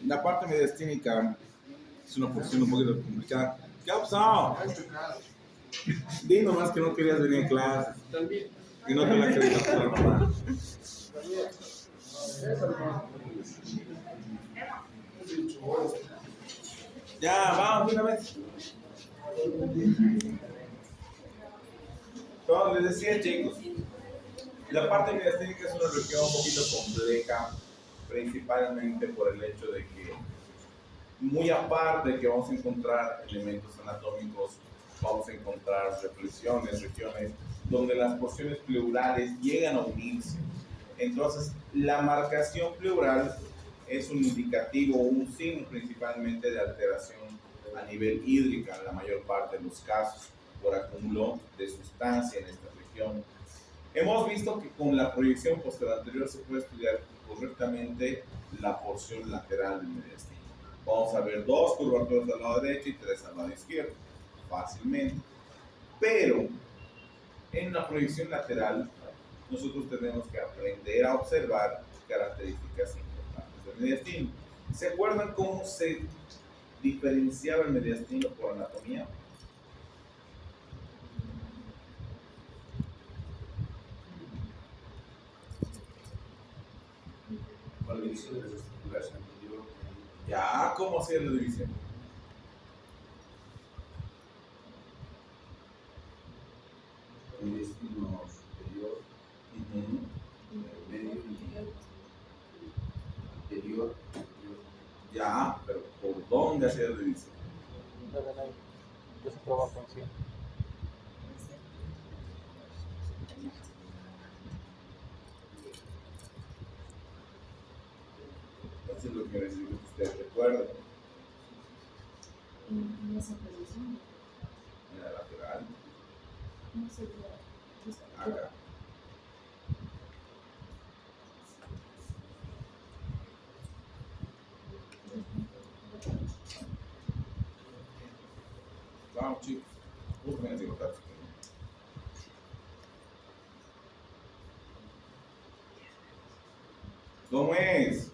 La parte mediastínica es una porción un poquito complicada. ¿Qué ha pasado? Di nomás que no querías venir a clase y no te la querías pasar, mamá. Ya, vamos de una vez. Entonces, les decía, chicos, la parte mediastínica es una región un poquito compleja, principalmente por el hecho de que, muy aparte de que vamos a encontrar elementos anatómicos, vamos a encontrar reflexiones, regiones donde las porciones pleurales llegan a unirse. Entonces, la marcación pleural es un indicativo, un signo principalmente de alteración a nivel hídrica en la mayor parte de los casos, por acúmulo de sustancia en esta región. Hemos visto que con la proyección posterior se puede estudiar correctamente la porción lateral del mediastino. Vamos a ver dos curvaturas al lado derecho y tres al lado izquierdo, fácilmente. Pero en la proyección lateral, nosotros tenemos que aprender a observar características importantes del mediastino. ¿Se acuerdan cómo se diferenciaba el mediastino por anatomía? Con la división de las estructuras anterior. Ya, ¿cómo hacía la división? El destino superior, medio y anterior. Ya, pero ¿por dónde hacía la división? Yo se trabajo en sí. Eso es lo que necesito que ustedes recuerden. En esa posición, En la lateral, no sería acá. Vamos, chicos. Busquen el contacto. ¿Cómo es?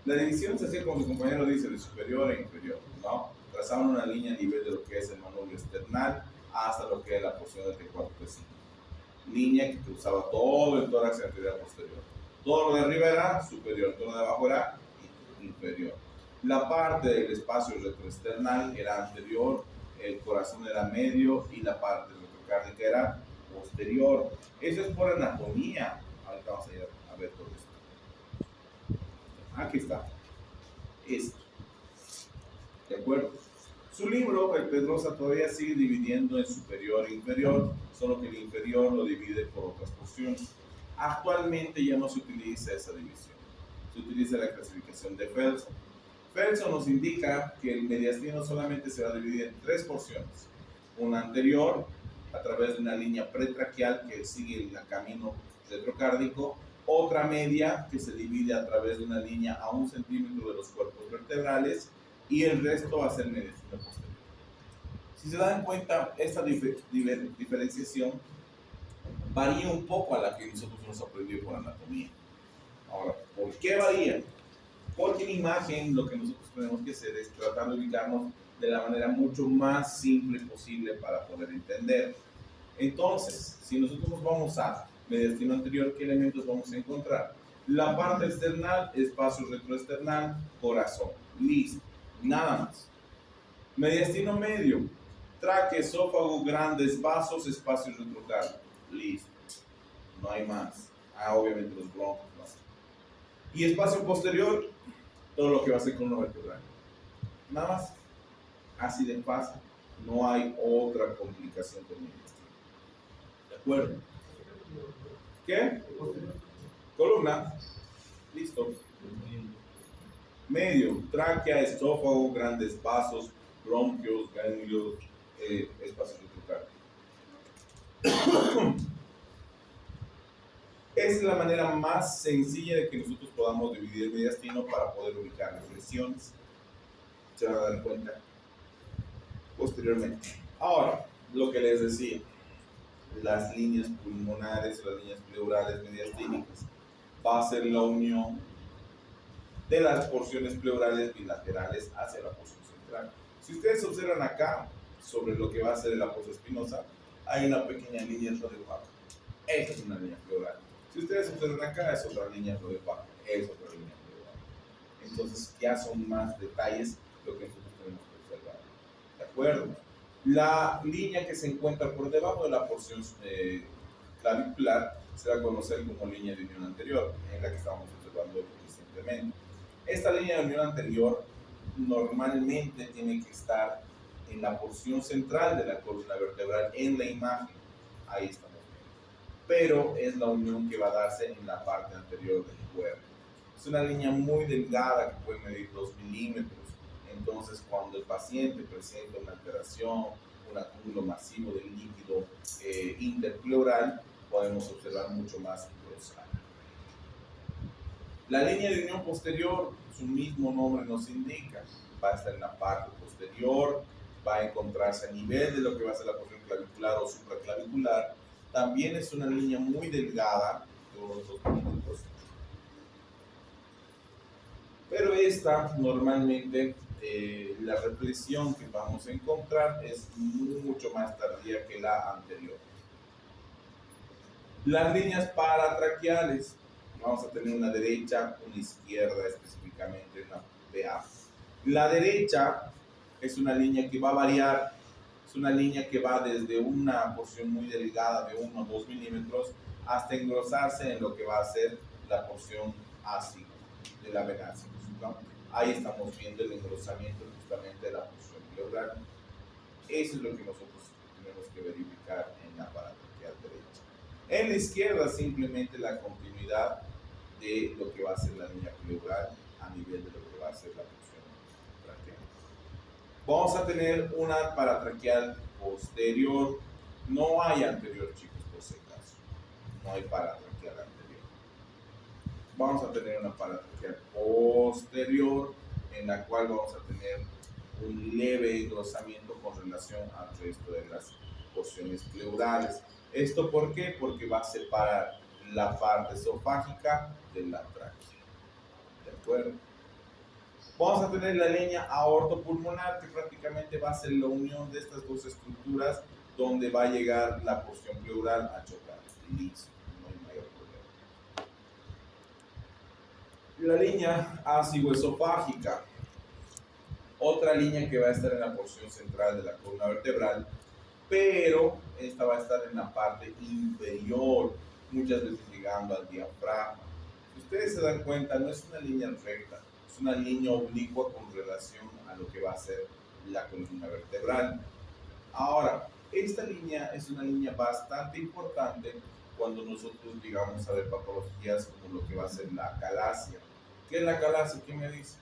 La división se hacía, como mi compañero dice, de superior e inferior, ¿no? Trazaban una línea a nivel de lo que es el manubrio external hasta lo que es la porción de T4, T5. Línea que cruzaba todo el tórax anterior y posterior. Todo lo de arriba era superior, todo lo de abajo era inferior. La parte del espacio retroesternal era anterior, el corazón era medio y la parte retrocárdica era posterior. Eso es por anatomía. Ahorita vamos a ir a ver todo esto. Aquí está. Esto. ¿De acuerdo? Su libro, el Pedrosa, todavía sigue dividiendo en superior e inferior, solo que el inferior lo divide por otras porciones. Actualmente ya no se utiliza esa división. Se utiliza la clasificación de Felson. Felson nos indica que el mediastino solamente se va a dividir en tres porciones. Una anterior, a través de una línea pretraquial que sigue el camino retrocárdico. Otra media, que se divide a través de una línea a 1 centímetro de los cuerpos vertebrales. Y el resto va a ser mediastino posterior. Si se dan cuenta, esta diferenciación varía un poco a la que nosotros hemos aprendido por anatomía. Ahora, ¿por qué varía? Porque en imagen lo que nosotros tenemos que hacer es tratar de ubicarnos de la manera mucho más simple posible para poder entender. Entonces, si nosotros nos vamos a mediastino anterior, ¿qué elementos vamos a encontrar? La parte external, espacio retroesternal, corazón. Listo. Nada más. Mediastino medio, tráquea, esófago, grandes vasos, espacio retrocárdico. Listo. No hay más. Obviamente los bronquios, ¿no? Y espacio posterior, todo lo que va a ser columna vertebral. Nada más. Así de fácil. No hay otra complicación con el mediastino. ¿De acuerdo? ¿Qué? Columna. Listo. Medio, tráquea, esófago, grandes vasos, bronquios, ganglios, espacio retrocárdico. Es la manera más sencilla de que nosotros podamos dividir el mediastino para poder ubicar las lesiones. Se van a dar cuenta posteriormente. Ahora, lo que les decía, las líneas pulmonares, las líneas pleurales mediastínicas, va a ser la unión de las porciones pleurales bilaterales hacia la porción central. Si ustedes observan acá, sobre lo que va a ser el apoyo espinosa, hay una pequeña línea rodeo-bajo. Esta es una línea pleural. Si ustedes observan acá, es otra línea rodeo-bajo. Es otra línea pleural. Entonces ya son más detalles lo que nosotros tenemos que observar. ¿De acuerdo? La línea que se encuentra por debajo de la porción clavicular se va a conocer como línea de unión anterior, en la que estamos observando recientemente. Esta línea de unión anterior normalmente tiene que estar en la porción central de la columna vertebral en la imagen. Ahí estamos viendo. Pero es la unión que va a darse en la parte anterior del cuerpo. Es una línea muy delgada que puede medir 2 milímetros. Entonces, cuando el paciente presenta una alteración, un acúmulo masivo de líquido interpleural, podemos observar mucho más engrosado. La línea de unión posterior, su mismo nombre nos indica, va a estar en la parte posterior, va a encontrarse a nivel de lo que va a ser la porción clavicular o supraclavicular. También es una línea muy delgada, de unos 2 milímetros. Pero esta, normalmente, la reflexión que vamos a encontrar es mucho más tardía que la anterior. Las líneas paratraqueales, vamos a tener una derecha, una izquierda, específicamente una PA. La derecha es una línea que va a variar, es una línea que va desde una porción muy delgada de 1 o 2 milímetros hasta engrosarse en lo que va a ser la porción ácido de la vena ácido, ¿no? Ahí estamos viendo el engrosamiento justamente de la porción pleural. Eso es lo que nosotros tenemos que verificar en la paratraqueal derecha. En la izquierda, simplemente la continuidad de lo que va a ser la línea pleural a nivel de lo que va a ser la porción traqueal. Vamos a tener una paratraqueal posterior. No hay anterior, chicos, por si acaso. No hay paratraqueal anterior. Vamos a tener una paratraqueal posterior, en la cual vamos a tener un leve engrosamiento con relación al resto de las porciones pleurales. ¿Esto por qué? Porque va a separar la parte esofágica de la tráquea. ¿De acuerdo? Vamos a tener la línea aortopulmonar, que prácticamente va a ser la unión de estas dos estructuras, donde va a llegar la porción pleural a chocar. Listo, no hay mayor problema. La línea ácido-esofágica, otra línea que va a estar en la porción central de la columna vertebral, pero esta va a estar en la parte inferior, muchas veces llegando al diafragma. Si ustedes se dan cuenta, no es una línea recta, es una línea oblicua con relación a lo que va a ser la columna vertebral. Ahora, esta línea es una línea bastante importante cuando nosotros llegamos a ver patologías como lo que va a ser la acalasia. ¿Qué es la acalasia? ¿Quién me dice?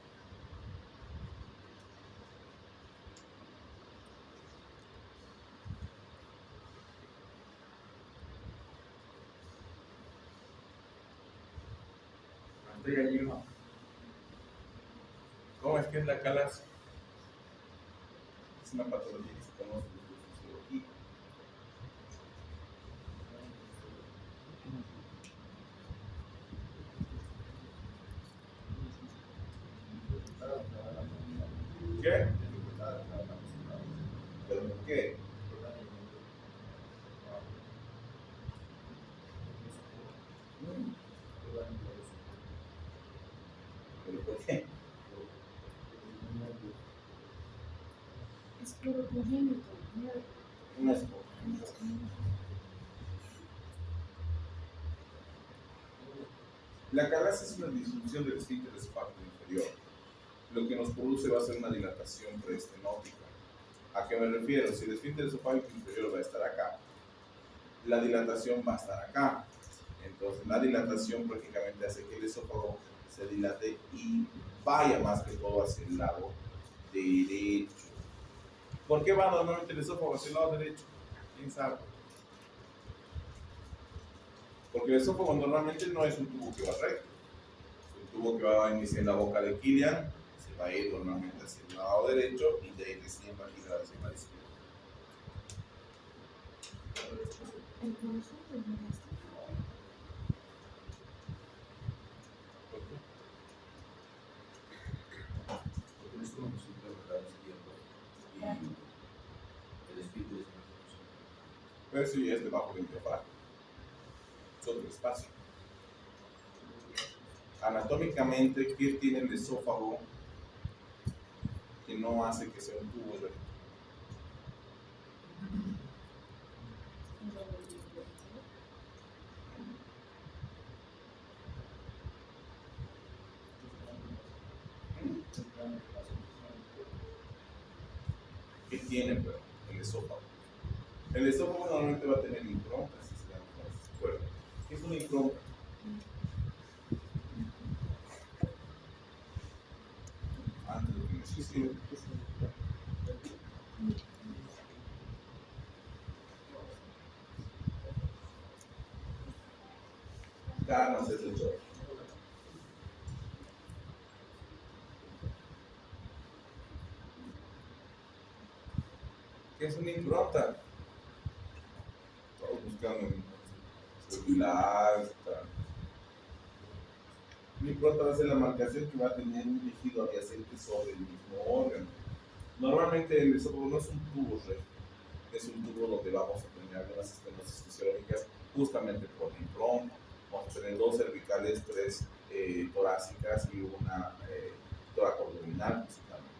¿Cómo es que es la acalasia? Es una patología que se conoce en fisiología. ¿Qué? ¿Pero por qué? ¿Pero por qué? Es puro congénito. Una esponja. La acalasia es una disfunción del esfínter esofágico inferior. Lo que nos produce va a ser una dilatación preestenótica. ¿A qué me refiero? Si el esfínter esofágico inferior va a estar acá, la dilatación va a estar acá. Entonces, la dilatación prácticamente hace que el esófago se dilate y vaya más que todo hacia el lado derecho. ¿Por qué va normalmente el esófago hacia el lado derecho? ¿Quién sabe? Porque el esófago normalmente no es un tubo que va recto. Es un tubo que va a iniciar en la boca de Killian, se va a ir normalmente hacia el lado derecho y de ahí recién va a girar hacia la izquierda. El corazón del maestro. 1 Pero eso ya es debajo del diafragma. Es otro espacio. Anatómicamente, ¿qué tiene el esófago que no hace que sea un tubo recto? ¿Qué tiene, pero, el esófago? El esófago normalmente va a tener improntas, si se dan cuenta, ¿se acuerdan? ¿Qué es una impronta? Antes de que me suicide. Carlos es el chorro. ¿Qué es una impronta? Todos buscando en celular, tal. Una impronta va a ser la marcación que va a tener un tejido adyacente sobre el mismo órgano. Normalmente el esófago no es un tubo recto, es un tubo donde vamos a tener algunas estenosis fisiológicas justamente por la impronta. Vamos a tener 2 cervicales, 3 torácicas y una toracoabdominal principalmente.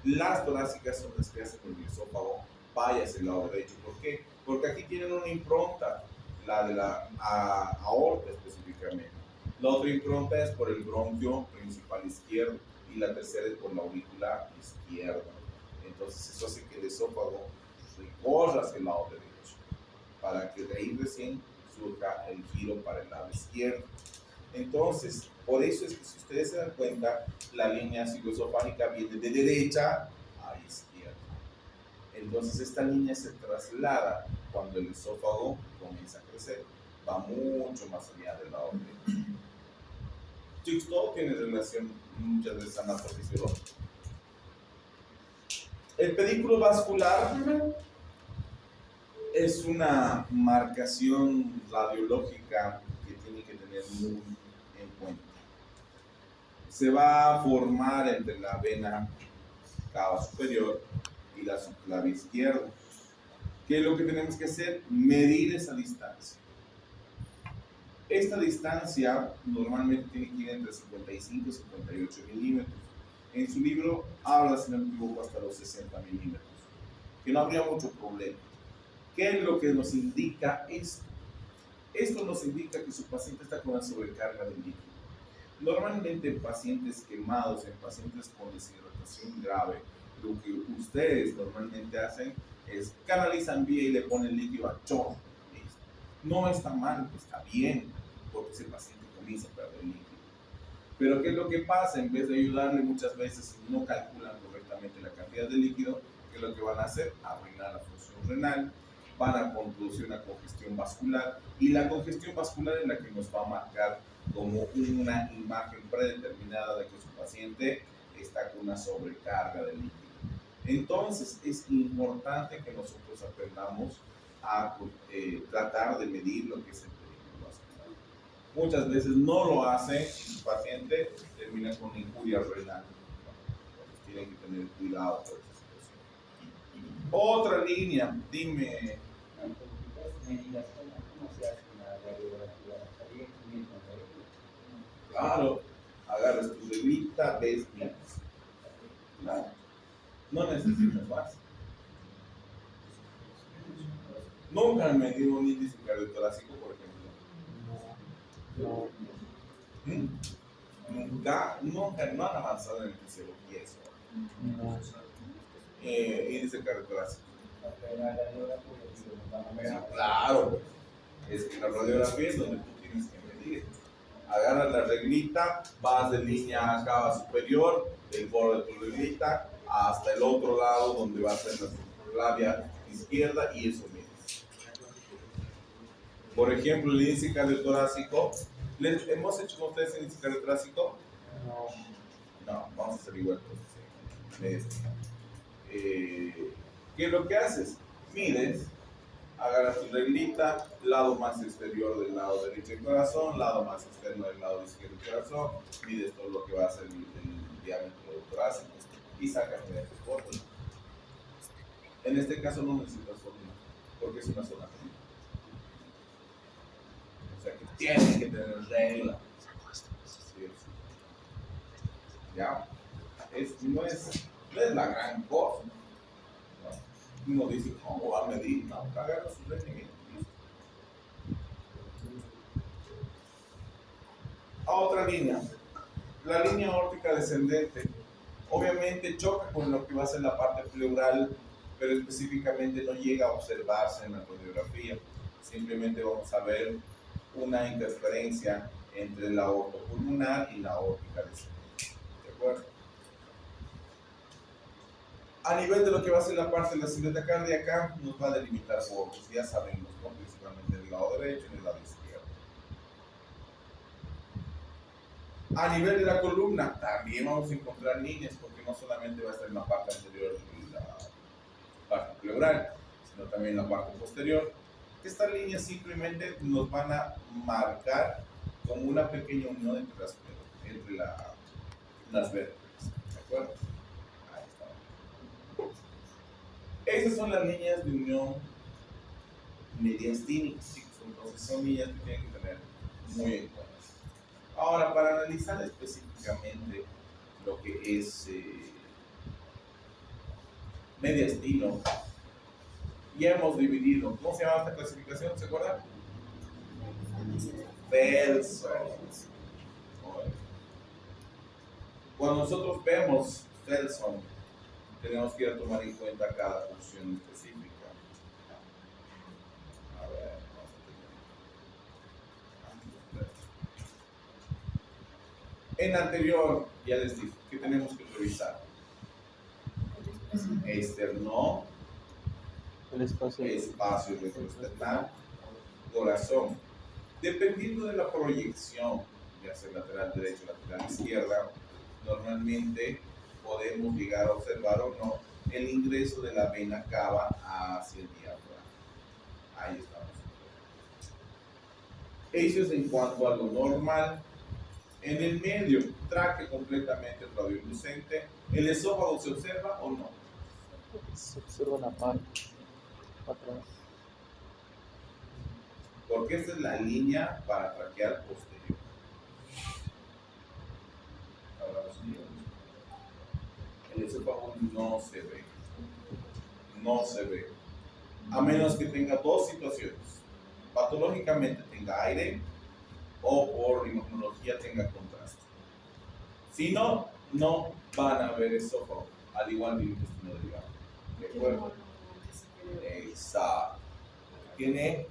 Las torácicas son las que hacen que el esófago vaya hacia el lado derecho. ¿Por qué? Porque aquí tienen una impronta, la de la aorta específicamente. La otra impronta es por el bronquio principal izquierdo y la tercera es por la aurícula izquierda. Entonces eso hace que el esófago recorra hacia el lado derecho para que de ahí recién surja el giro para el lado izquierdo. Entonces, por eso es que si ustedes se dan cuenta, la línea cicloesofágica viene de derecha a izquierda. Entonces esta línea se traslada cuando el esófago comienza a crecer. Va mucho más allá del lado derecho. Chicos, todo tiene relación muchas veces anatofisiológica. El pedículo vascular es una marcación radiológica que tiene que tener muy en cuenta. Se va a formar entre la vena cava superior y la subclavia izquierda. ¿Qué es lo que tenemos que hacer? Medir esa distancia. Esta distancia normalmente tiene que ir entre 55 y 58 milímetros. En su libro habla, si no me equivoco, hasta los 60 milímetros, que no habría mucho problema. ¿Qué es lo que nos indica esto? Esto nos indica que su paciente está con una sobrecarga de líquido. Normalmente en pacientes quemados, en pacientes con deshidratación grave, lo que ustedes normalmente hacen es canalizan vía y le ponen líquido a chorro. No está mal, está bien, porque ese paciente comienza a perder líquido. Pero ¿qué es lo que pasa? En vez de ayudarle, muchas veces no calculan correctamente la cantidad de líquido, ¿qué es lo que van a hacer? Arruinar la función renal, van a producir una congestión vascular, y la congestión vascular es la que nos va a marcar como una imagen predeterminada de que su paciente está con una sobrecarga de líquido. Entonces es importante que nosotros aprendamos a tratar de medir lo que es el pedículo vascular. Muchas veces no lo hace y su paciente termina con injuria renal. Entonces tienen que tener cuidado por esa situación. Otra línea, dime. ¿Cómo se hace una radiografía? Claro, agarras tu reglita, ves bien. Claro. No necesitas más. Nunca han medido un índice cardiotorácico, por ejemplo. Nunca no han avanzado en fisiología eso. Índice cardiotorácico. Claro, pues. Es que la radiografía es donde tú tienes que medir. Agarras la reglita, vas de línea cava superior, del borde de tu reglita, hasta el otro lado donde va a ser la subclavia izquierda, y eso mides. Por ejemplo, el índice cardiotorácico. ¿Les hemos hecho con ustedes el índice cardiotorácico? No, vamos a hacer igual. ¿Qué es lo que haces? Mides, agarras tu reglita, lado más exterior del lado derecho del corazón, lado más externo del lado izquierdo del corazón, mides todo lo que va a ser el diámetro del torácico y sacas mediante fórmula. En este caso no necesitas fórmula, porque es una sola medida. O sea que tienen que tener regla. Sí, sí. ¿Ya? No es la gran cosa. ¿No? Uno dice, ¿cómo va a medir? No, agarra su rendimiento. A otra línea, la línea aórtica descendente. Obviamente choca con lo que va a ser la parte pleural, pero específicamente no llega a observarse en la radiografía. Simplemente vamos a ver una interferencia entre la aorta pulmonar y la aórtica descendente. ¿De acuerdo? A nivel de lo que va a ser la parte de la silueta cardíaca, nos va a delimitar bordes, ya sabemos, ¿no? Principalmente del lado derecho y del lado izquierdo. A nivel de la columna, también vamos a encontrar líneas, porque no solamente va a estar en la parte anterior y la parte pleural, sino también en la parte posterior. Estas líneas simplemente nos van a marcar como una pequeña unión entre las vértebras. ¿De acuerdo? Ahí está. Esas son las líneas de unión mediastínicas, chicos. Entonces son líneas que tienen que tener muy en cuenta. Ahora, para analizar específicamente lo que es mediastino, ya hemos dividido. ¿Cómo se llama esta clasificación? ¿Se acuerdan? Felson. Cuando nosotros vemos Felson, tenemos que ir a tomar en cuenta cada función específica. A ver, en anterior, ya les dije, ¿qué tenemos que revisar? Esterno, El espacio. espacio retroesternal, corazón. Dependiendo de la proyección, ya sea lateral derecho o lateral izquierda, normalmente podemos llegar a observar o no el ingreso de la vena cava hacia el diafragma. Ahí estamos. Eso es en cuanto a lo normal. En el medio, tráqueo completamente radiolucente. ¿El esófago se observa o no? Se observa una parte atrás. Porque esta es la línea para traquear posterior. Ahora los niños. El esófago no se ve. No se ve. A menos que tenga dos situaciones. Patológicamente tenga aire o por imagenología tenga contraste. Si no, no van a ver esófago, al igual que el intestino delgado. ¿De acuerdo? Exacto. Tiene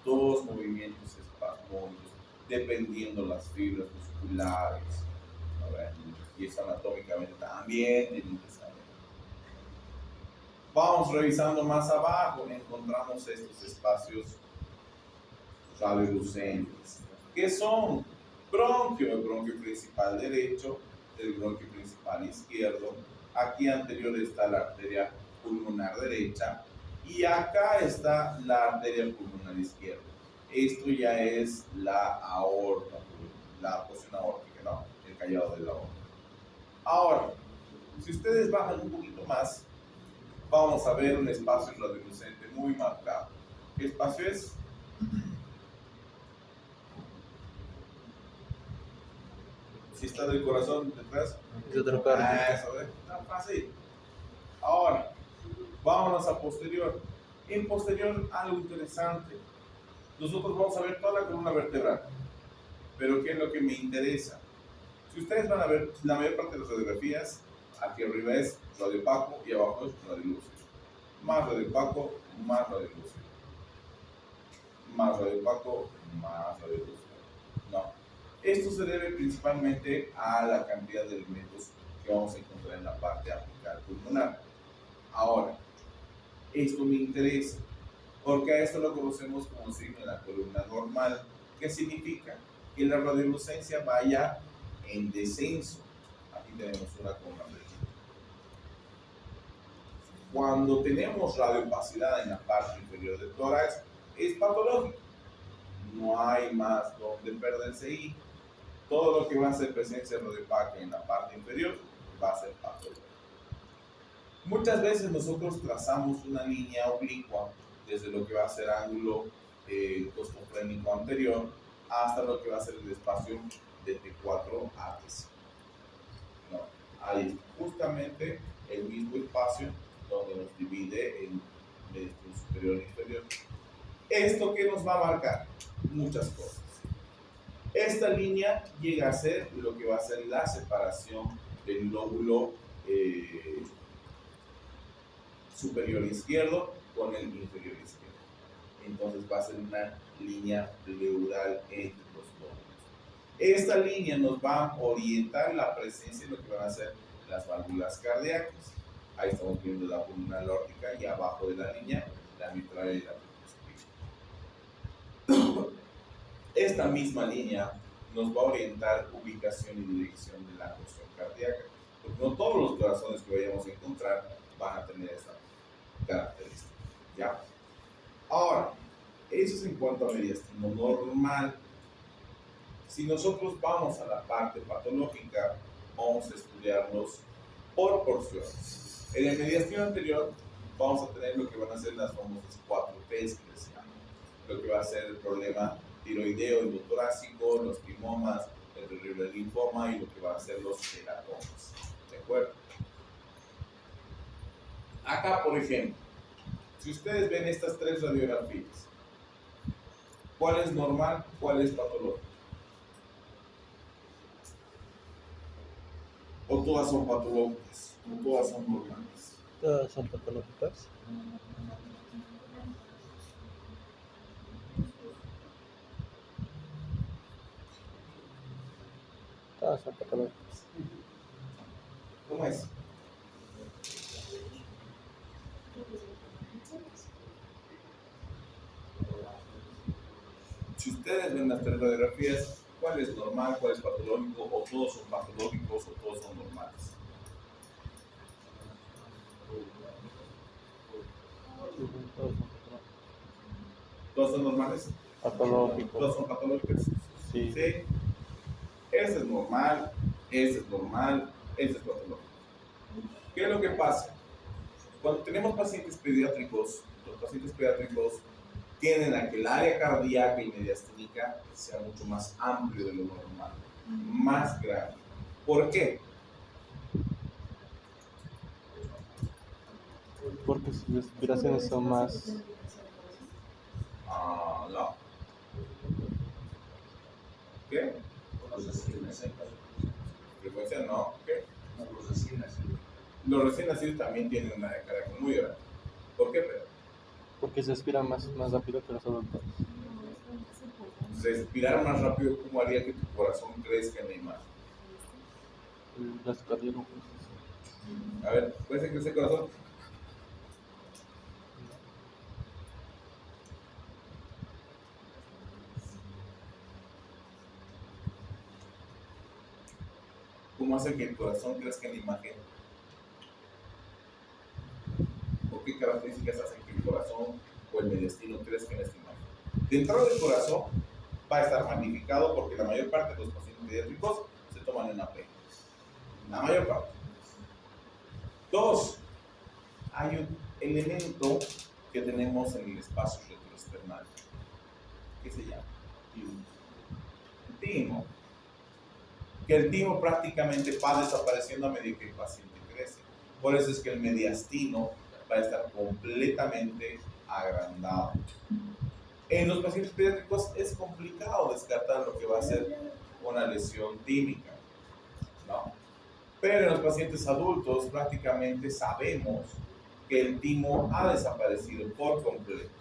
dos movimientos espasmódicos dependiendo las fibras musculares. A ver, y eso anatómicamente también tiene que saber. Vamos revisando más abajo, encontramos estos espacios radiolucentes, que son bronquio, el bronquio principal derecho, el bronquio principal izquierdo. Aquí anterior está la arteria pulmonar derecha y acá está la arteria pulmonar izquierda. Esto ya es la aorta, la porción aórtica, ¿no? El callado de la aorta. Ahora, si ustedes bajan un poquito más, vamos a ver un espacio radiolucente muy marcado. ¿Qué espacio es? Si está del corazón detrás. Es otro cardio. Eso, tan fácil. Ahora, vámonos a posterior. En posterior, algo interesante. Nosotros vamos a ver toda la columna vertebral. Pero ¿qué es lo que me interesa? Si ustedes van a ver la mayor parte de las radiografías, aquí arriba es radiopaco y abajo es radiolúcido. Más radiopaco, más radiolúcido. Más radiopaco, más radiolúcido. No. Esto se debe principalmente a la cantidad de elementos que vamos a encontrar en la parte apical pulmonar. Ahora, esto me interesa, porque a esto lo conocemos como signo de la columna normal, que significa que la radiolucencia vaya en descenso. Aquí tenemos una columna vertebral. Cuando tenemos radiopacidad en la parte inferior del tórax, es patológico. No hay más donde perderse y todo lo que va a ser presencia radiopaca en la parte inferior va a ser patológico. Muchas veces nosotros trazamos una línea oblicua desde lo que va a ser ángulo costofrénico anterior hasta lo que va a ser el espacio de T4 a T5. ¿No? Ahí está justamente el mismo espacio donde nos divide en mediastino superior e inferior. ¿Esto qué nos va a marcar? Muchas cosas. Esta línea llega a ser lo que va a ser la separación del lóbulo superior izquierdo con el inferior izquierdo. Entonces va a ser una línea pleural entre los lóbulos. Esta línea nos va a orientar la presencia de lo que van a ser las válvulas cardíacas. Ahí estamos viendo la columna aórtica y abajo de la línea la mitral y la tricuspide. Esta misma línea nos va a orientar ubicación y dirección de la función cardíaca, porque no todos los corazones que vayamos a encontrar van a tener esta característica. ¿Ya? Ahora, eso es en cuanto a mediastino normal. Si nosotros vamos a la parte patológica, vamos a estudiarlos por porciones. En el mediastino anterior vamos a tener lo que van a ser las famosas 4 Ps que les llaman. Lo que va a ser el problema tiroideo endotorácico, los timomas, el terrible linfoma y lo que van a ser los teratomas. ¿De acuerdo? Acá, por ejemplo, si ustedes ven estas 3 radiografías, ¿cuál es normal? ¿Cuál es patológico? ¿O todas son patológicas? ¿O todas son normales? Todas son patológicas. Todas son patológicas. ¿Cómo es? Si ustedes ven las 3 radiografías, ¿cuál es normal, cuál es patológico, o todos son patológicos, o todos son normales? ¿Todos son normales? Patológicos. ¿Todos son patológicos? Sí. Sí. Ese es normal, ese es normal, ese es patológico. ¿Qué es lo que pasa? Cuando tenemos pacientes pediátricos, los pacientes pediátricos tienden a que el área cardíaca y mediastínica sea mucho más amplio de lo normal, más grande. ¿Por qué? Porque sus respiraciones son más. No. ¿Qué? Frecuencia no. ¿Qué? Los recién nacidos también tienen una carga muy grande. ¿Por qué? Porque se respira más rápido que los adultos. Respirar más rápido, ¿cómo haría que tu corazón crezca en la imagen? Los cardiólogos. A ver, ¿puede crecer el corazón? ¿Cómo hace que el corazón crezca en la imagen? ¿O qué características hacen que el corazón o el mediastino crezca en esta imagen? Dentro del corazón va a estar magnificado porque la mayor parte de los pacientes pediátricos se toman en AP. La mayor parte. 2. Hay un elemento que tenemos en el espacio retroesternal. ¿Qué se llama? Timo. Que el timo prácticamente va desapareciendo a medida que el paciente crece. Por eso es que el mediastino va a estar completamente agrandado. En los pacientes pediátricos es complicado descartar lo que va a ser una lesión tímica, ¿no? Pero en los pacientes adultos prácticamente sabemos que el timo ha desaparecido por completo.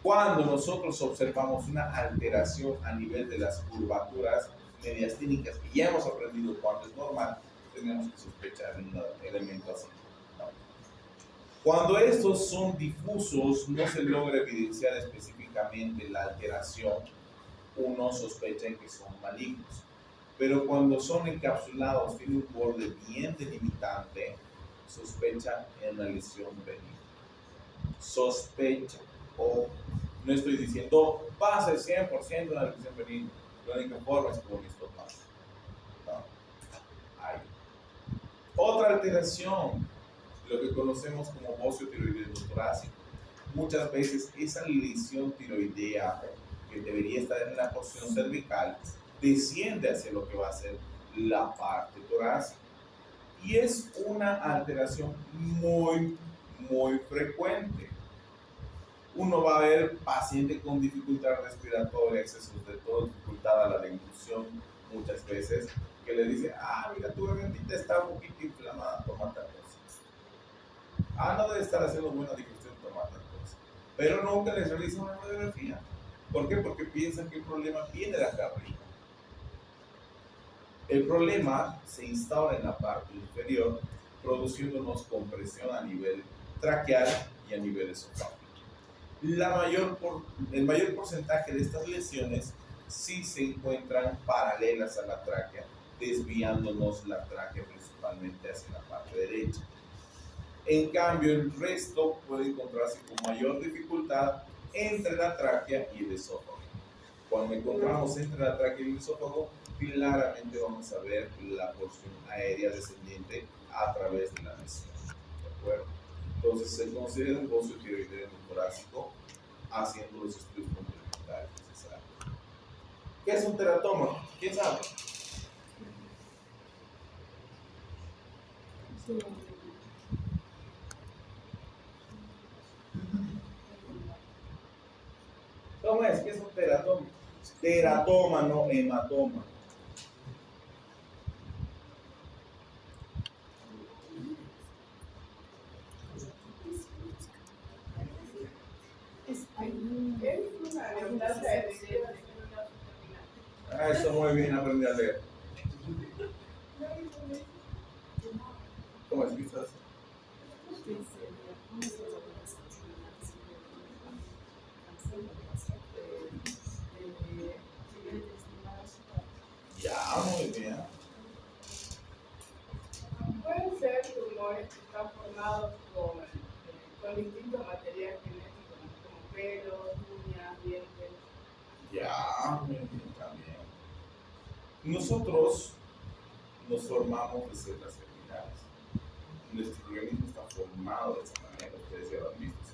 Cuando nosotros observamos una alteración a nivel de las curvaturas mediastínicas, que ya hemos aprendido cuando es normal, tenemos que sospechar un elemento así, ¿no? Cuando estos son difusos, no se logra evidenciar específicamente la alteración, uno sospecha que son malignos. Pero cuando son encapsulados, tienen un borde bien delimitante, sospecha en una lesión benigna. Sospecha, o no estoy diciendo va a ser 100% una lesión benigna. La única forma es como esto pasa. ¿No? Hay otra alteración, lo que conocemos como bocio tiroideo endotorácico. Muchas veces esa lesión tiroidea que debería estar en la porción cervical, desciende hacia lo que va a ser la parte torácica. Y es una alteración muy frecuente. Uno va a ver pacientes con dificultad respiratoria, excesos de todo, dificultad a la deglución, muchas veces, que le dicen, mira, tu gargantita está un poquito inflamada, toma tal cosa. No debe estar haciendo buena digestión, toma tal cosa. Pero nunca les realizan una radiografía. ¿Por qué? Porque piensan que el problema viene de acá arriba. El problema se instaura en la parte inferior, produciéndonos compresión a nivel traqueal y a nivel esofágico. El mayor porcentaje de estas lesiones sí se encuentran paralelas a la tráquea, desviándonos la tráquea principalmente hacia la parte derecha. En cambio, el resto puede encontrarse con mayor dificultad entre la tráquea y el esófago. Cuando encontramos entre la tráquea y el esófago, claramente vamos a ver la porción aérea descendiente a través de la lesión. ¿De acuerdo? Entonces se considera un bocio tiroideo torácico haciendo los estudios complementarios necesarios. ¿Qué es un teratoma? ¿Quién sabe? ¿Cómo es? ¿Qué es un teratoma? Teratoma, no hematoma. Eso muy bien, aprendí a leer. ¿Cómo es que estás? Ya, muy bien. Pueden ser tumores que están formados con distinto material genético, como pelos, uñas, dientes. Ya, muy bien también. Nosotros nos formamos de células germinales. Nuestro organismo está formado de esa manera, ustedes ya lo han visto.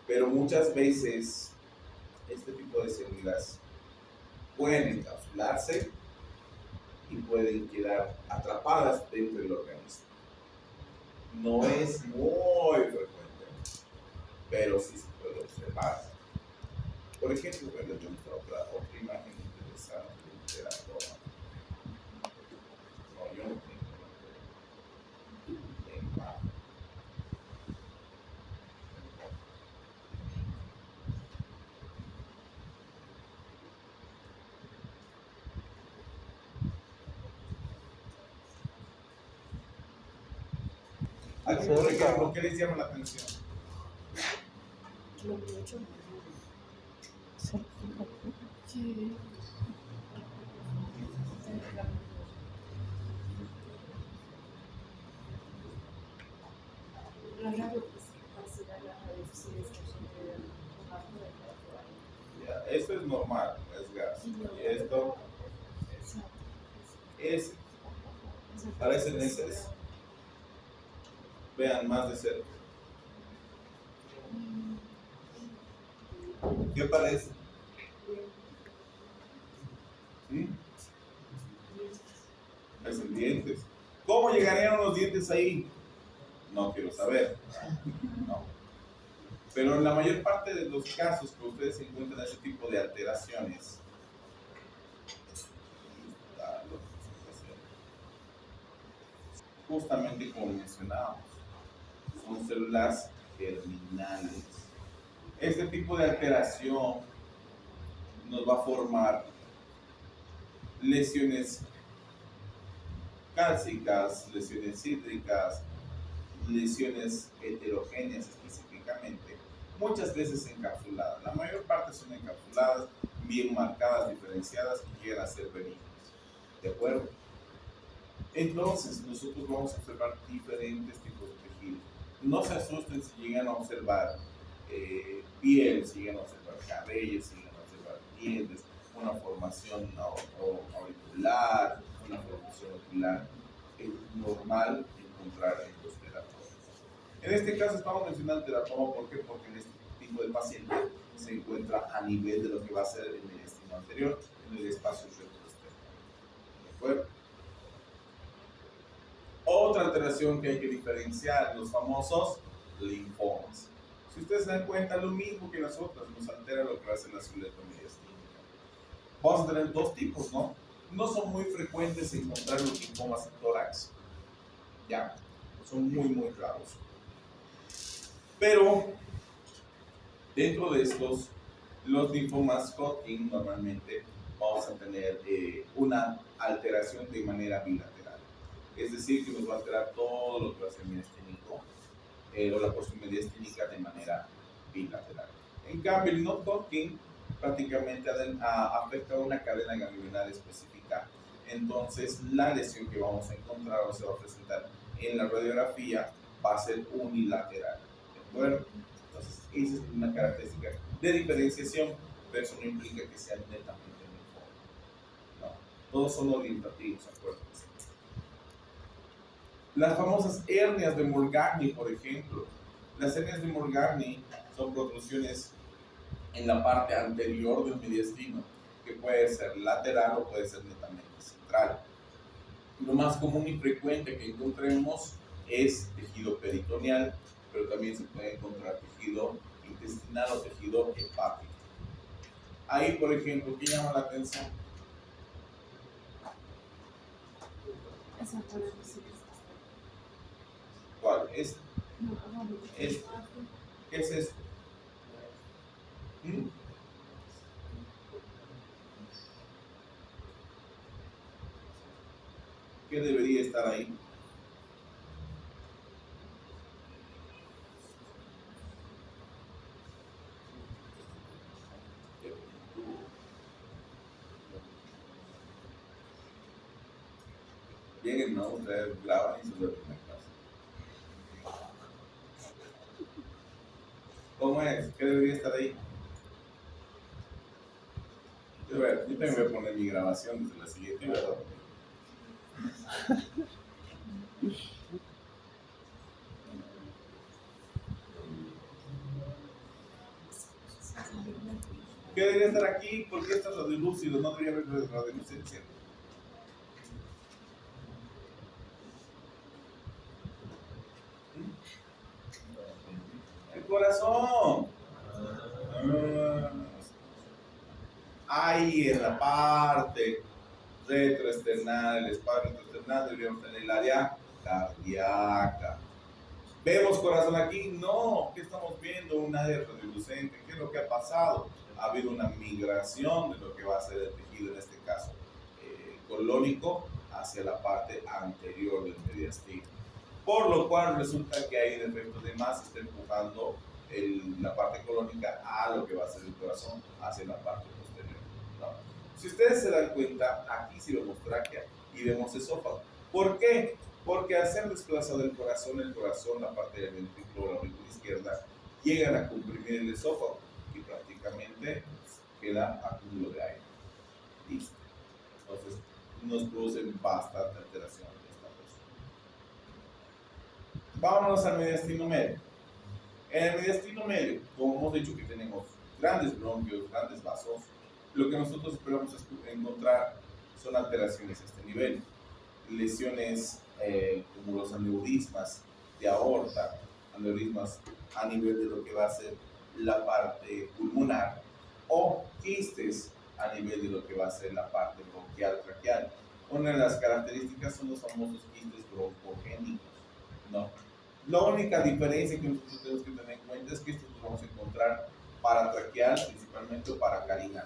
Pero muchas veces este tipo de células pueden encapsularse y pueden quedar atrapadas dentro del organismo. No es muy frecuente, pero sí se puede observar. Por ejemplo, bueno, yo otra imagen interesante de un teratoma. No, yo no tengo una imagen. Aquí, por ejemplo, ¿qué les llama la atención? Ya, esto es normal, es gas. Y esto es, parecen heces. Vean más de cerca. ¿Qué parece? ¿Sí? Parecen dientes. ¿Cómo llegarían los dientes ahí? No quiero saber. No. Pero en la mayor parte de los casos que ustedes encuentran ese tipo de alteraciones, justamente como mencionábamos, son células germinales. Este tipo de alteración nos va a formar lesiones cálcicas, lesiones cítricas, lesiones heterogéneas específicamente, muchas veces encapsuladas. La mayor parte son encapsuladas, bien marcadas, diferenciadas y llegan a ser benignas. ¿De acuerdo? Entonces, nosotros vamos a observar diferentes tipos de tejidos. No se asusten si llegan a observar piel, si llegan a observar cabello, si llegan a observar dientes, una formación auricular, una formación ocular. Es normal encontrar en los teratomas. En este caso estamos mencionando teratoma, ¿por qué? Porque en este tipo de pacientes se encuentra a nivel de lo que va a ser el mediastino anterior, en el espacio retroesternal. ¿De acuerdo? Otra alteración que hay que diferenciar, los famosos linfomas. Si ustedes se dan cuenta, lo mismo que las otras, nos altera lo que va a ser la célula mediastínica. Vamos a tener dos tipos, ¿no? No son muy frecuentes encontrar los linfomas en tórax. Ya, son muy raros. Pero, dentro de estos, los linfomas Hodgkin normalmente vamos a tener una alteración de manera bilateral. Es decir, que nos va a alterar todo lo que va a ser mediastínico o la porción mediastínica de manera bilateral. En cambio, el no Hodgkin prácticamente afecta a una cadena ganglionar específica. Entonces, la lesión que vamos a encontrar o se va a presentar en la radiografía va a ser unilateral. ¿De acuerdo? Entonces, esa es una característica de diferenciación, pero eso no implica que sea netamente uniforme. No, todos son orientativos, acuérdense. Las famosas hernias de Morgagni, por ejemplo. Las hernias de Morgagni son protrusiones en la parte anterior del mediastino, que puede ser lateral o puede ser netamente central. Lo más común y frecuente que encontremos es tejido peritoneal, pero también se puede encontrar tejido intestinal o tejido hepático. Ahí, por ejemplo, ¿qué llama la atención? Esa para decir. ¿Cuál? ¿Es? No, no, ¿Es? ¿Qué es esto? ¿Mm? ¿Qué debería estar ahí? Lleguen, ¿no? Ustedes graban y se lo ponen en clase. ¿Cómo es? ¿Qué debería estar ahí? Yo también voy a poner mi grabación desde la siguiente, ¿verdad? ¿Qué debería estar aquí? ¿Por qué está radiolúcido? No debería haber radiolucencia. El corazón. Ahí en la parte retroesternal, el espacio retroesternal, deberíamos tener el área cardíaca. ¿Vemos corazón aquí? No. ¿Qué estamos viendo? Un área radiolucente. ¿Qué es lo que ha pasado? Ha habido una migración de lo que va a ser el tejido, en este caso colónico, hacia la parte anterior del mediastino. Por lo cual resulta que hay defectos de más, está empujando la parte colónica a lo que va a ser el corazón, hacia la parte posterior, ¿no? Si ustedes se dan cuenta, aquí sí vemos tráquea y vemos esófago. ¿Por qué? Porque al ser desplazado el corazón, la parte del ventrículo, la aurícula izquierda, llegan a comprimir el esófago y prácticamente queda acúmulo de aire. Listo. Entonces, nos producen bastante alteración de esta persona. Vámonos al mediastino medio. En el mediastino medio, como hemos dicho que tenemos grandes bronquios, grandes vasos, lo que nosotros esperamos encontrar son alteraciones a este nivel. Lesiones como los aneurismas de aorta, aneurismas a nivel de lo que va a ser la parte pulmonar, o quistes a nivel de lo que va a ser la parte bronquial traqueal. Una de las características son los famosos quistes broncogénicos, ¿no? La única diferencia que nosotros tenemos que tener en cuenta es que estos los vamos a encontrar para traqueal, principalmente, o para carina.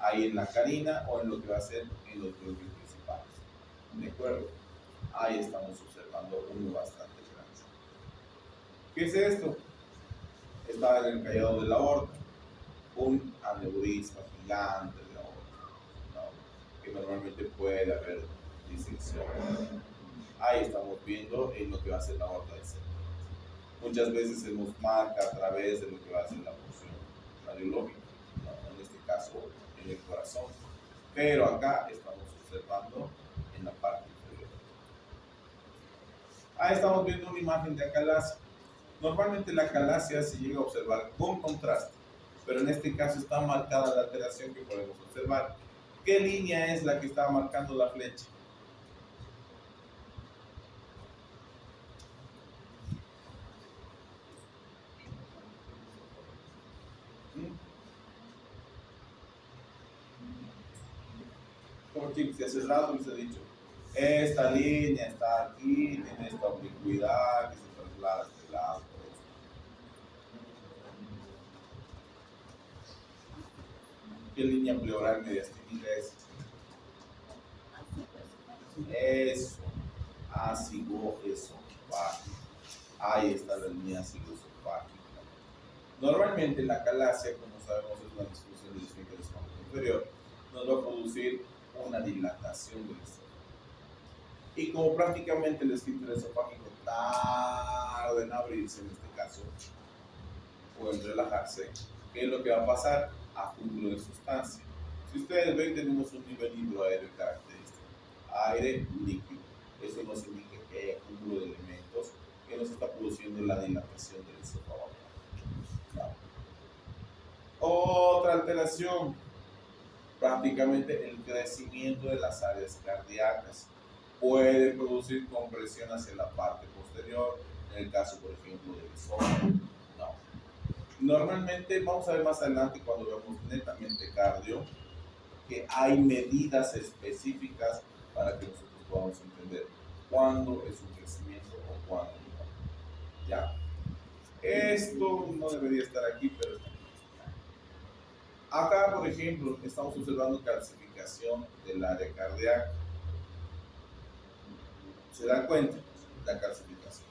Ahí en la carina o en lo que va a ser en los bronquios principales. ¿De acuerdo? Ahí estamos observando uno bastante grande. ¿Qué es esto? Está en el callado de la aorta, un aneurisma gigante de la aorta, ¿no? Que normalmente puede haber disección. Ahí estamos viendo en lo que va a ser la aorta del centro. Muchas veces se nos marca a través de lo que va a ser la porción radiológica, ¿no? En este caso en el corazón, pero acá estamos observando en la parte inferior. Ahí estamos viendo una imagen de acalasia. Normalmente la acalasia se llega a observar con contraste pero en este caso está marcada la alteración que podemos observar. ¿Qué línea es la que está marcando la flecha? Como chicos, si hace rato les he dicho, esta línea está aquí, tiene esta oblicuidad que se traslada a este lado. ¿Qué línea pleural mediastínica es? Eso, asigoesofágica. Ahí está la línea asigoesofágica. Normalmente la calasia, como sabemos, es una disfunción del esfínter esofágico inferior, nos va a producir una dilatación del esófago. Y como prácticamente el esfínter esofágico tarda en abrirse, en este caso, o en relajarse, ¿qué es lo que va a pasar? Acúmulo de sustancia. Si ustedes ven, tenemos un nivel hidroaéreo característico, aire líquido. Eso nos indica que hay acúmulo de elementos que nos está produciendo la dilatación del esófago. Claro. Otra alteración, prácticamente el crecimiento de las áreas cardíacas puede producir compresión hacia la parte posterior, en el caso, por ejemplo, del esófago. No. Normalmente, vamos a ver más adelante cuando veamos netamente cardio, que hay medidas específicas para que nosotros podamos entender cuándo es un crecimiento o cuándo no. ¿Ya? Esto no debería estar aquí, pero está aquí. Acá, por ejemplo, estamos observando calcificación del área cardíaca. ¿Se dan cuenta? La calcificación.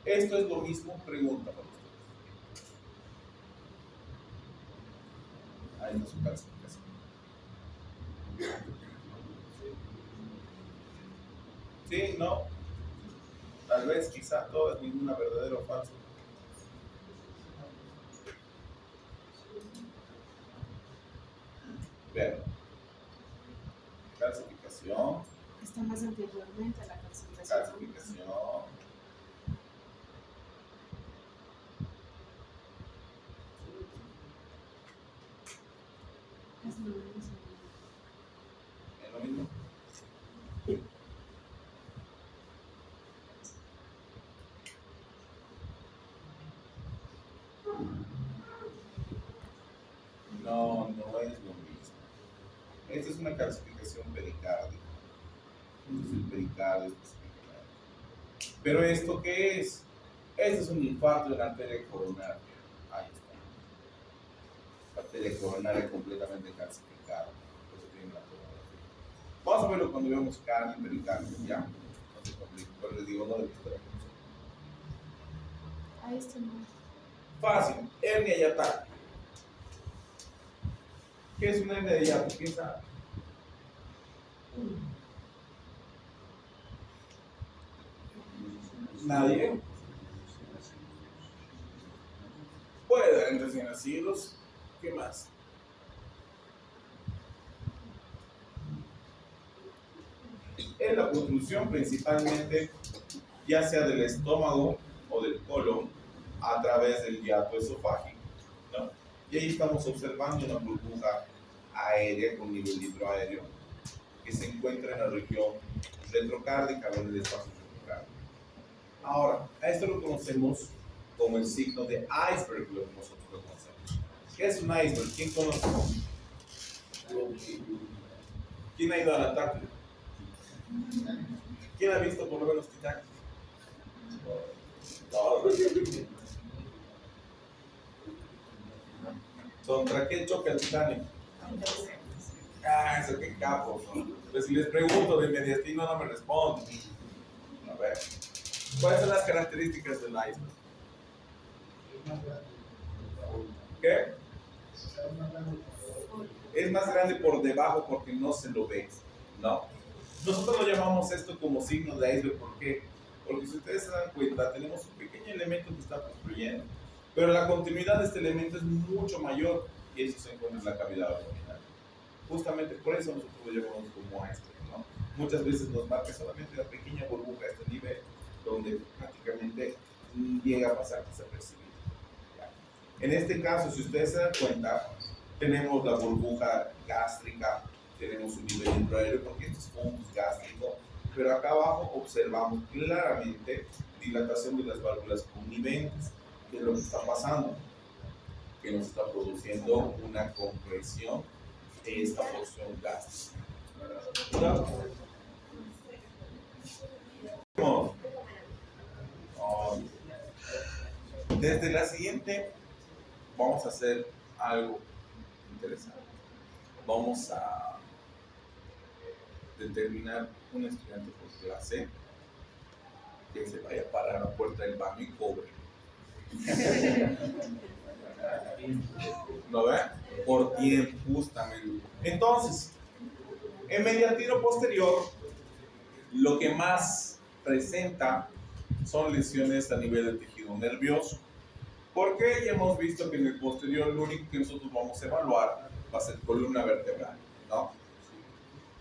Esto es lo mismo, pregunta para ustedes. Ahí está su calcificación. ¿Sí? ¿No? Tal vez, quizá, todas, ninguna verdadera o falsa. Vean. Calcificación. Está más anteriormente a la calcificación. Calcificación. Es lo mismo. ¿Es lo mismo? No, no es lo mismo. Esta es una calcificación pericárdica. Este es el pericardio específicamente. Pero ¿esto qué es? Este es un infarto de la arteria coronaria. Ahí está. La arteria coronaria completamente calcificada. Eso tiene la tomografía. Vamos a verlo cuando veamos cardio y pericardio, ¿ya? No se complica, pero les digo, no debe estar aquí. Ahí está mal. Fácil, hernia hiatal. ¿Qué es una hernia de hiato? ¿Quién sabe? ¿Nadie? Puede dar en recién nacidos. ¿Qué más? Es la protrusión principalmente, ya sea del estómago o del colon, a través del hiato esofágico, ¿no? Y ahí estamos observando una burbuja aérea con nivel hidroaéreo que se encuentra en la región retrocárdica o en el espacio retrocárdico. Ahora, a esto lo conocemos como el signo de iceberg, lo que nosotros lo conocemos. ¿Qué es un iceberg? ¿Quién conoce? ¿Quién ha ido a la Antártida? ¿Quién ha visto por lo menos Titanic? Todos. ¿Contra qué choca el Titanic? Ah, eso qué capo. Pues si les pregunto de mediastino no me responden. A ver, ¿cuáles son las características del iceberg? ¿Qué? Es más grande por debajo porque no se lo ve. No. Nosotros lo llamamos esto como signo de iceberg. ¿Por qué? Porque si ustedes se dan cuenta, tenemos un pequeño elemento que está construyendo, pero la continuidad de este elemento es mucho mayor y eso se encuentra en la cavidad abdominal. Justamente por eso nosotros lo llamamos como iceberg, ¿no? Muchas veces nos marca solamente la pequeña burbuja a este nivel, donde prácticamente llega a pasar desapercibido. En este caso, si ustedes se dan cuenta, tenemos la burbuja gástrica, tenemos un nivel intraaéreo, porque esto es fundus gástrico, pero acá abajo observamos claramente dilatación de las válvulas conniventes. ¿Qué es lo que está pasando? Que nos está produciendo una compresión de esta porción gástrica. ¿Verdad? Desde la siguiente vamos a hacer algo interesante. Vamos a determinar un estudiante por clase que se vaya a parar a la puerta del baño y cobre. ¿Lo ven? Por tiempo, justamente. Entonces, en mediastino posterior, lo que más presenta son lesiones a nivel del tejido nervioso. Porque ya hemos visto que en el posterior lo único que nosotros vamos a evaluar va a ser columna vertebral, ¿no?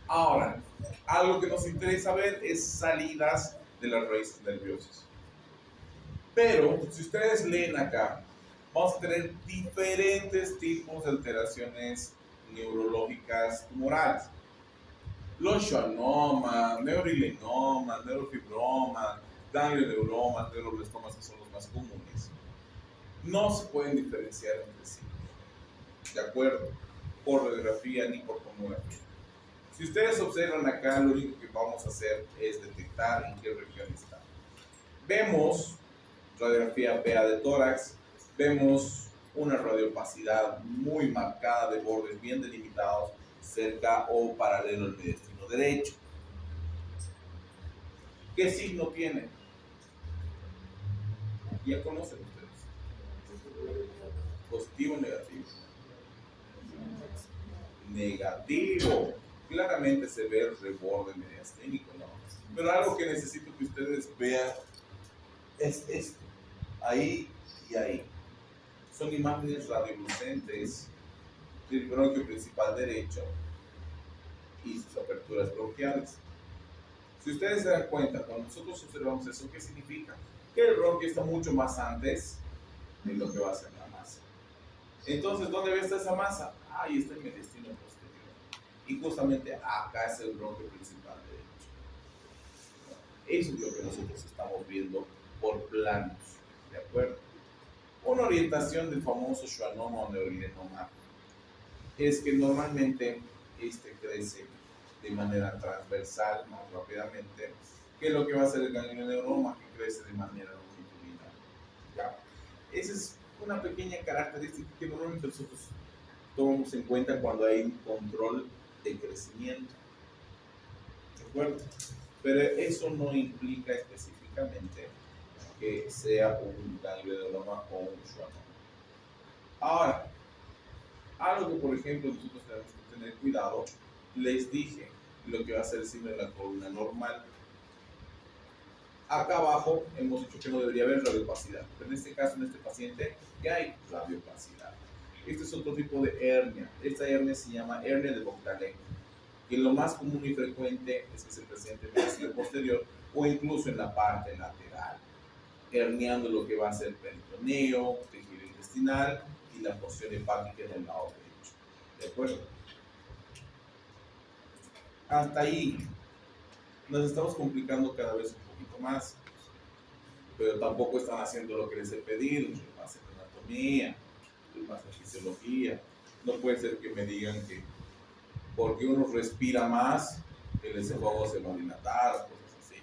Ahora, algo que nos interesa ver es salidas de las raíces nerviosas. Pero, si ustedes leen acá, vamos a tener diferentes tipos de alteraciones neurológicas tumorales. Los schwannomas, neurilenomas, neurofibromas, ganglioneuromas, neuroblastomas, que son los más comunes, no se pueden diferenciar entre sí, ¿de acuerdo? Por radiografía ni por tomografía. Si ustedes observan acá, lo único que vamos a hacer es detectar en qué región está. Vemos radiografía PA de tórax, vemos una radiopacidad muy marcada de bordes bien delimitados cerca o paralelo al mediastino derecho. ¿Qué signo tiene? Ya conocen ustedes. ¿Positivo o negativo? Negativo. Claramente se ve el reborde mediastínico, ¿no? Pero algo que necesito que ustedes vean es esto. Ahí y ahí. Son imágenes radiolucentes del bronquio principal derecho y sus aperturas bronquiales. Si ustedes se dan cuenta, cuando nosotros observamos eso, ¿qué significa? Que el bronquio está mucho más antes de lo que va a ser la masa. Entonces, ¿dónde está esa masa? Ahí está el mediastino posterior. Y justamente acá es el bronquio principal derecho. Eso es lo que nosotros estamos viendo por planos, ¿de acuerdo? Una orientación del famoso schwannoma o neurilenoma es que normalmente este crece de manera transversal más rápidamente que lo que va a ser el ganglioneuroma, que crece de manera longitudinal. ¿Ya? Esa es una pequeña característica que normalmente nosotros tomamos en cuenta cuando hay un control de crecimiento. ¿De acuerdo? Pero eso no implica específicamente que sea un ganglioneuroma o un schwannoma. Ahora, algo que por ejemplo nosotros tenemos que tener cuidado, les dije lo que va a ser el signo de la columna normal. Acá abajo hemos dicho que no debería haber radiopacidad, pero en este caso, en este paciente, ya hay radiopacidad. Este es otro tipo de hernia. Esta hernia se llama hernia de Bogdanec, que lo más común y frecuente es que se presente en el mediastino posterior o incluso en la parte lateral, herniando lo que va a ser peritoneo, tejido intestinal y la porción hepática en el lado derecho. ¿De acuerdo? Hasta ahí nos estamos complicando cada vez un poquito más, pero tampoco están haciendo lo que les he pedido, que pasen anatomía, que pasen fisiología. No puede ser que me digan que porque uno respira más, el esófago se va a dilatar, cosas así.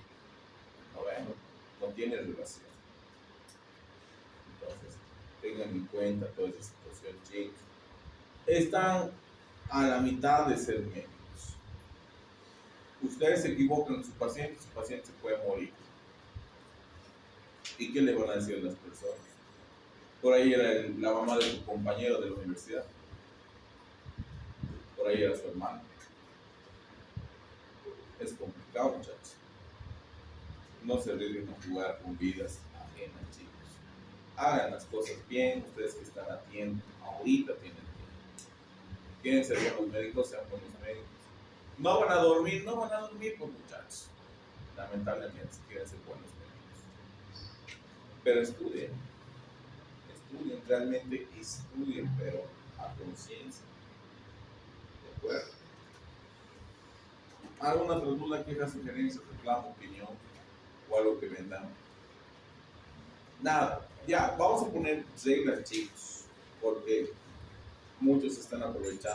No, bueno, no tiene relación. Entonces, tengan en cuenta toda esa situación, chicos. Están a la mitad de ser médicos. Ustedes se equivocan en su paciente se puede morir. ¿Y qué le van a decir a las personas? Por ahí era la mamá de tu compañero de la universidad. Por ahí era su hermano. Es complicado, muchachos. No se arriesguen a jugar con vidas ajenas, chicos. Hagan las cosas bien. Ustedes que están a tiempo, ahorita tienen tiempo. Quieren ser buenos médicos, sean buenos médicos. No van a dormir, pues, muchachos. Lamentablemente, si quieren ser buenos médicos. Pero estudien, realmente estudien, pero a conciencia. ¿De acuerdo? ¿Alguna otra duda, queja, sugerencia, reclamo, opinión o algo que vendan? Nada, ya, vamos a poner reglas, chicos, porque muchos están aprovechando.